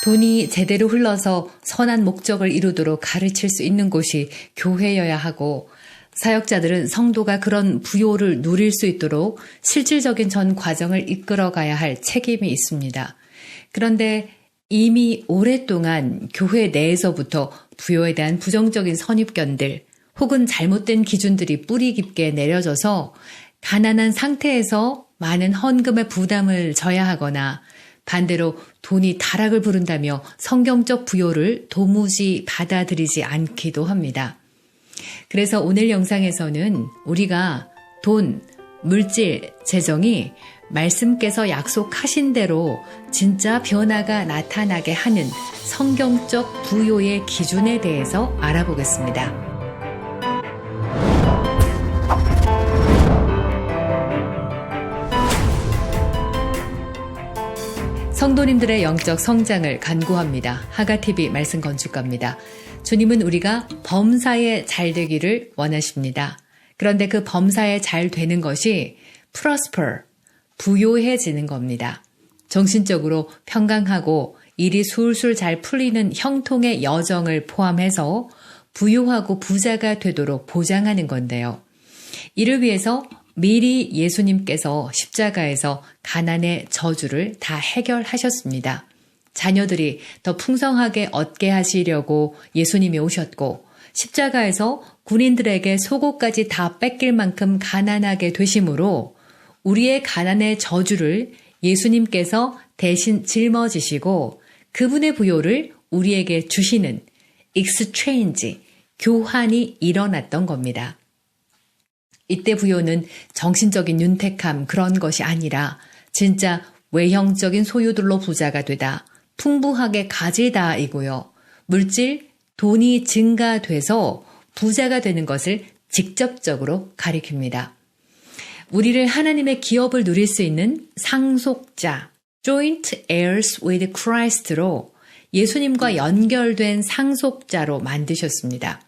돈이 제대로 흘러서 선한 목적을 이루도록 가르칠 수 있는 곳이 교회여야 하고 사역자들은 성도가 그런 부요를 누릴 수 있도록 실질적인 전 과정을 이끌어가야 할 책임이 있습니다. 그런데 이미 오랫동안 교회 내에서부터 부요에 대한 부정적인 선입견들 혹은 잘못된 기준들이 뿌리 깊게 내려져서 가난한 상태에서 많은 헌금의 부담을 져야 하거나 반대로 돈이 타락을 부른다며 성경적 부요를 도무지 받아들이지 않기도 합니다. 그래서 오늘 영상에서는 우리가 돈, 물질, 재정이 말씀께서 약속하신 대로 진짜 변화가 나타나게 하는 성경적 부요의 기준에 대해서 알아보겠습니다. 성도님들의 영적 성장을 간구합니다. 하가TV 말씀 건축가입니다. 주님은 우리가 범사에 잘 되기를 원하십니다. 그런데 그 범사에 잘 되는 것이 prosper, 부요해지는 겁니다. 정신적으로 평강하고 일이 술술 잘 풀리는 형통의 여정을 포함해서 부요하고 부자가 되도록 보장하는 건데요. 이를 위해서 미리 예수님께서 십자가에서 가난의 저주를 다 해결하셨습니다. 자녀들이 더 풍성하게 얻게 하시려고 예수님이 오셨고 십자가에서 군인들에게 속옷까지 다 뺏길 만큼 가난하게 되심으로 우리의 가난의 저주를 예수님께서 대신 짊어지시고 그분의 부요를 우리에게 주시는 exchange, 교환이 일어났던 겁니다. 이때 부요는 정신적인 윤택함 그런 것이 아니라 진짜 외형적인 소유들로 부자가 되다, 풍부하게 가지다 이고요. 물질, 돈이 증가돼서 부자가 되는 것을 직접적으로 가리킵니다. 우리를 하나님의 기업을 누릴 수 있는 상속자, joint heirs with Christ로 예수님과 연결된 상속자로 만드셨습니다.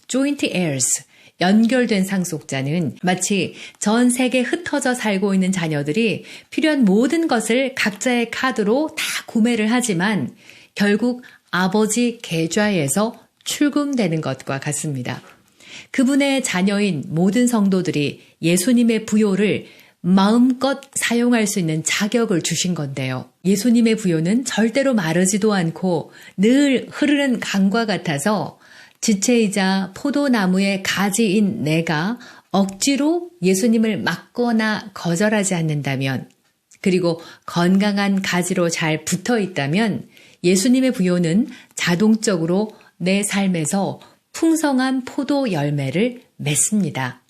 joint heirs, 연결된 상속자는 마치 전 세계에 흩어져 살고 있는 자녀들이 필요한 모든 것을 각자의 카드로 다 구매를 하지만 결국 아버지 계좌에서 출금되는 것과 같습니다. 그분의 자녀인 모든 성도들이 예수님의 부요를 마음껏 사용할 수 있는 자격을 주신 건데요. 예수님의 부요는 절대로 마르지도 않고 늘 흐르는 강과 같아서 지체이자 포도나무의 가지인 내가 억지로 예수님을 막거나 거절하지 않는다면, 그리고 건강한 가지로 잘 붙어 있다면 예수님의 부요는 자동적으로 내 삶에서 풍성한 포도 열매를 맺습니다.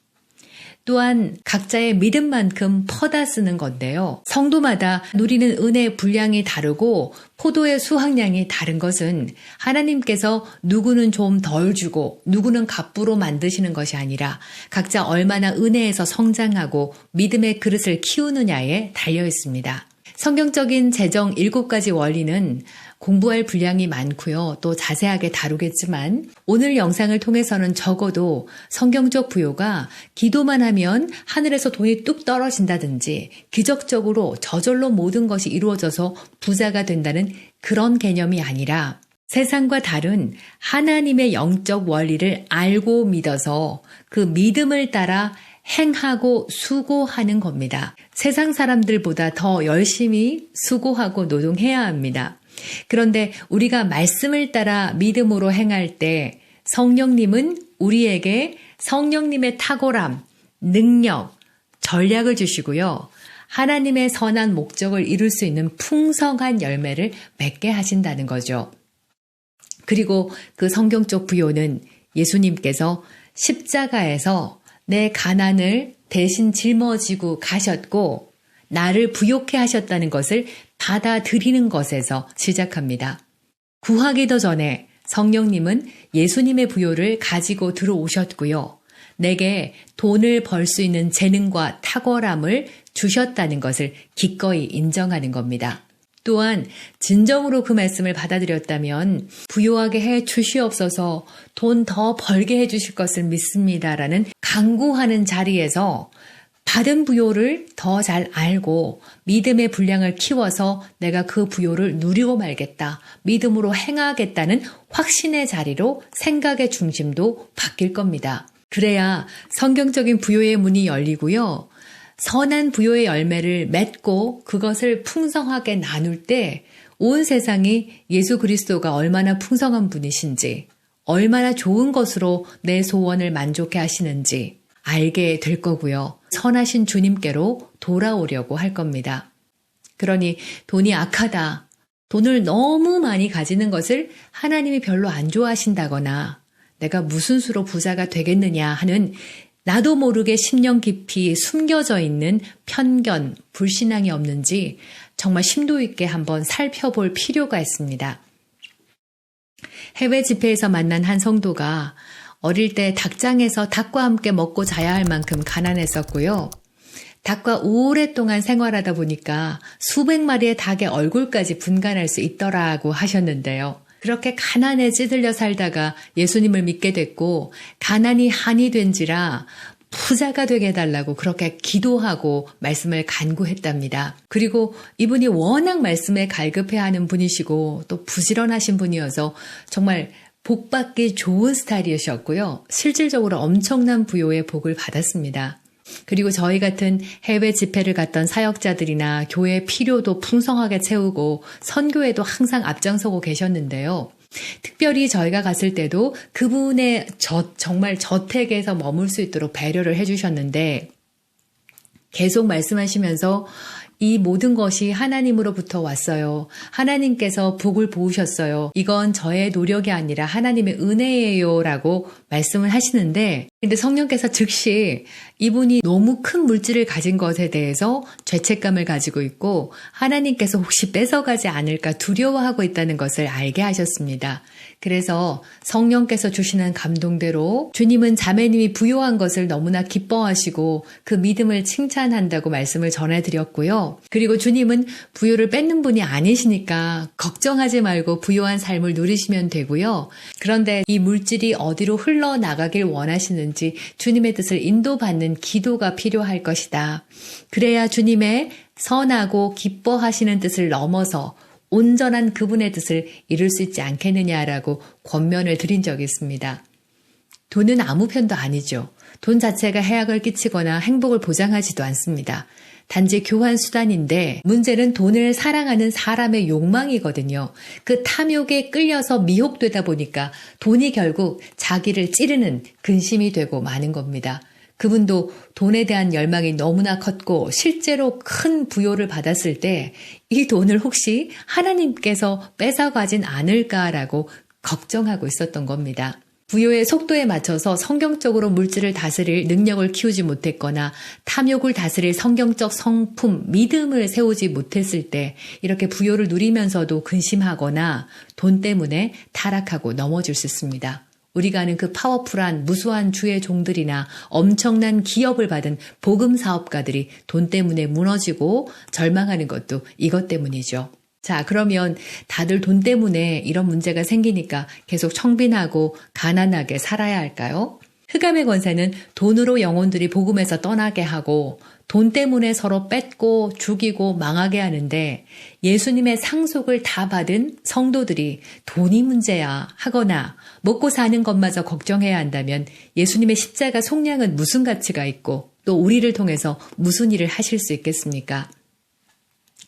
또한 각자의 믿음만큼 퍼다 쓰는 건데요. 성도마다 누리는 은혜의 분량이 다르고 포도의 수확량이 다른 것은 하나님께서 누구는 좀 덜 주고 누구는 갑부로 만드시는 것이 아니라 각자 얼마나 은혜에서 성장하고 믿음의 그릇을 키우느냐에 달려 있습니다. 성경적인 재정 7가지 원리는 공부할 분량이 많고요. 또 자세하게 다루겠지만 오늘 영상을 통해서는 적어도 성경적 부요가 기도만 하면 하늘에서 돈이 뚝 떨어진다든지 기적적으로 저절로 모든 것이 이루어져서 부자가 된다는 그런 개념이 아니라 세상과 다른 하나님의 영적 원리를 알고 믿어서 그 믿음을 따라 행하고 수고하는 겁니다. 세상 사람들보다 더 열심히 수고하고 노동해야 합니다. 그런데 우리가 말씀을 따라 믿음으로 행할 때 성령님은 우리에게 성령님의 탁월함, 능력, 전략을 주시고요. 하나님의 선한 목적을 이룰 수 있는 풍성한 열매를 맺게 하신다는 거죠. 그리고 그 성경적 부요는 예수님께서 십자가에서 내 가난을 대신 짊어지고 가셨고 나를 부요케 하셨다는 것을 받아들이는 것에서 시작합니다. 구하기도 전에 성령님은 예수님의 부요를 가지고 들어오셨고요. 내게 돈을 벌 수 있는 재능과 탁월함을 주셨다는 것을 기꺼이 인정하는 겁니다. 또한 진정으로 그 말씀을 받아들였다면 부요하게 해 주시옵소서, 돈 더 벌게 해 주실 것을 믿습니다라는 간구하는 자리에서 받은 부요를 더 잘 알고 믿음의 분량을 키워서 내가 그 부요를 누리고 말겠다. 믿음으로 행하겠다는 확신의 자리로 생각의 중심도 바뀔 겁니다. 그래야 성경적인 부요의 문이 열리고요. 선한 부요의 열매를 맺고 그것을 풍성하게 나눌 때 온 세상이 예수 그리스도가 얼마나 풍성한 분이신지, 얼마나 좋은 것으로 내 소원을 만족해 하시는지 알게 될 거고요. 선하신 주님께로 돌아오려고 할 겁니다. 그러니 돈이 악하다, 돈을 너무 많이 가지는 것을 하나님이 별로 안 좋아하신다거나 내가 무슨 수로 부자가 되겠느냐 하는 나도 모르게 심령 깊이 숨겨져 있는 편견, 불신앙이 없는지 정말 심도 있게 한번 살펴볼 필요가 있습니다. 해외 집회에서 만난 한 성도가 어릴 때 닭장에서 닭과 함께 먹고 자야 할 만큼 가난했었고요. 닭과 오랫동안 생활하다 보니까 수백 마리의 닭의 얼굴까지 분간할 수 있더라고 하셨는데요. 그렇게 가난에 찌들려 살다가 예수님을 믿게 됐고 가난이 한이 된지라 부자가 되게 해달라고 그렇게 기도하고 말씀을 간구했답니다. 그리고 이분이 워낙 말씀에 갈급해하는 분이시고 또 부지런하신 분이어서 정말 복받기 좋은 스타일이셨고요. 실질적으로 엄청난 부요의 복을 받았습니다. 그리고 저희 같은 해외 집회를 갔던 사역자들이나 교회의 필요도 풍성하게 채우고 선교에도 항상 앞장서고 계셨는데요. 특별히 저희가 갔을 때도 그분의 정말 저택에서 머물 수 있도록 배려를 해주셨는데 계속 말씀하시면서 이 모든 것이 하나님으로부터 왔어요. 하나님께서 복을 부으셨어요. 이건 저의 노력이 아니라 하나님의 은혜예요 라고 말씀을 하시는데 근데 성령께서 즉시 이분이 너무 큰 물질을 가진 것에 대해서 죄책감을 가지고 있고 하나님께서 혹시 뺏어가지 않을까 두려워하고 있다는 것을 알게 하셨습니다. 그래서 성령께서 주시는 감동대로 주님은 자매님이 부요한 것을 너무나 기뻐하시고 그 믿음을 칭찬한다고 말씀을 전해드렸고요. 그리고 주님은 부요를 뺏는 분이 아니시니까 걱정하지 말고 부요한 삶을 누리시면 되고요. 그런데 이 물질이 어디로 흘러나가길 원하시는지 주님의 뜻을 인도받는 기도가 필요할 것이다. 그래야 주님의 선하고 기뻐하시는 뜻을 넘어서 온전한 그분의 뜻을 이룰 수 있지 않겠느냐라고 권면을 드린 적이 있습니다. 돈은 아무 편도 아니죠. 돈 자체가 해악을 끼치거나 행복을 보장하지도 않습니다. 단지 교환 수단인데 문제는 돈을 사랑하는 사람의 욕망이거든요. 그 탐욕에 끌려서 미혹되다 보니까 돈이 결국 자기를 찌르는 근심이 되고 마는 겁니다. 그분도 돈에 대한 열망이 너무나 컸고 실제로 큰 부요를 받았을 때 이 돈을 혹시 하나님께서 뺏어가진 않을까라고 걱정하고 있었던 겁니다. 부요의 속도에 맞춰서 성경적으로 물질을 다스릴 능력을 키우지 못했거나 탐욕을 다스릴 성경적 성품, 믿음을 세우지 못했을 때 이렇게 부요를 누리면서도 근심하거나 돈 때문에 타락하고 넘어질 수 있습니다. 우리가 아는 그 파워풀한 무수한 주의 종들이나 엄청난 기업을 받은 복음 사업가들이 돈 때문에 무너지고 절망하는 것도 이것 때문이죠. 자, 그러면 다들 돈 때문에 이런 문제가 생기니까 계속 청빈하고 가난하게 살아야 할까요? 흑암의 권세는 돈으로 영혼들이 복음에서 떠나게 하고 돈 때문에 서로 뺏고 죽이고 망하게 하는데 예수님의 상속을 다 받은 성도들이 돈이 문제야 하거나 먹고 사는 것마저 걱정해야 한다면 예수님의 십자가 속량은 무슨 가치가 있고 또 우리를 통해서 무슨 일을 하실 수 있겠습니까?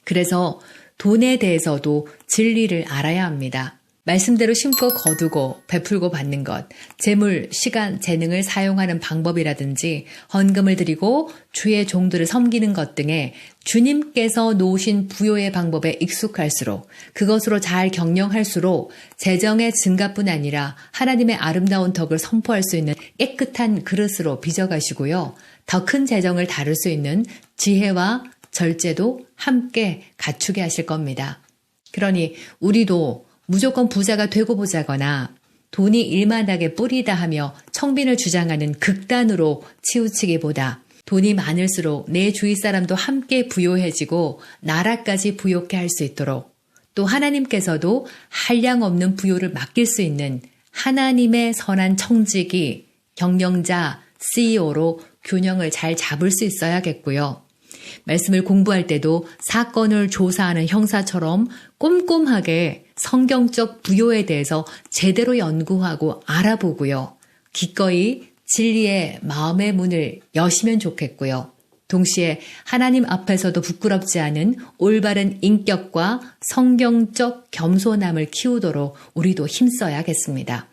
그래서 돈에 대해서도 진리를 알아야 합니다. 말씀대로 심고 거두고 베풀고 받는 것, 재물, 시간, 재능을 사용하는 방법이라든지 헌금을 드리고 주의 종들을 섬기는 것 등에 주님께서 놓으신 부요의 방법에 익숙할수록 그것으로 잘 경영할수록 재정의 증가뿐 아니라 하나님의 아름다운 덕을 선포할 수 있는 깨끗한 그릇으로 빚어가시고요. 더 큰 재정을 다룰 수 있는 지혜와 절제도 함께 갖추게 하실 겁니다. 그러니 우리도 무조건 부자가 되고 보자거나 돈이 일만하게 뿌리다 하며 청빈을 주장하는 극단으로 치우치기보다 돈이 많을수록 내 주위 사람도 함께 부요해지고 나라까지 부요케 할 수 있도록 또 하나님께서도 한량 없는 부요를 맡길 수 있는 하나님의 선한 청지기, 경영자, CEO로 균형을 잘 잡을 수 있어야겠고요. 말씀을 공부할 때도 사건을 조사하는 형사처럼 꼼꼼하게 성경적 부요에 대해서 제대로 연구하고 알아보고요. 기꺼이 진리의 마음의 문을 여시면 좋겠고요. 동시에 하나님 앞에서도 부끄럽지 않은 올바른 인격과 성경적 겸손함을 키우도록 우리도 힘써야겠습니다.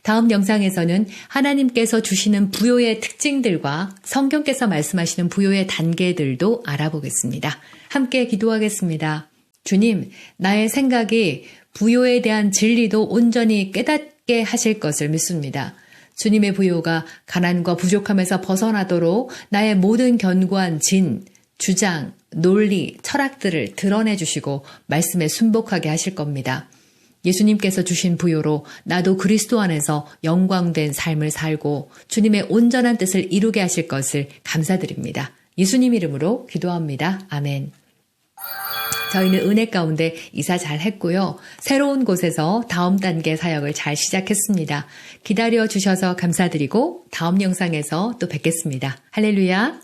다음 영상에서는 하나님께서 주시는 부요의 특징들과 성경께서 말씀하시는 부요의 단계들도 알아보겠습니다. 함께 기도하겠습니다. 주님, 나의 생각이 부요에 대한 진리도 온전히 깨닫게 하실 것을 믿습니다. 주님의 부요가 가난과 부족함에서 벗어나도록 나의 모든 견고한 진, 주장, 논리, 철학들을 드러내 주시고 말씀에 순복하게 하실 겁니다. 예수님께서 주신 부요로 나도 그리스도 안에서 영광된 삶을 살고 주님의 온전한 뜻을 이루게 하실 것을 감사드립니다. 예수님 이름으로 기도합니다. 아멘. 저희는 은혜 가운데 이사 잘 했고요. 새로운 곳에서 다음 단계 사역을 잘 시작했습니다. 기다려 주셔서 감사드리고 다음 영상에서 또 뵙겠습니다. 할렐루야.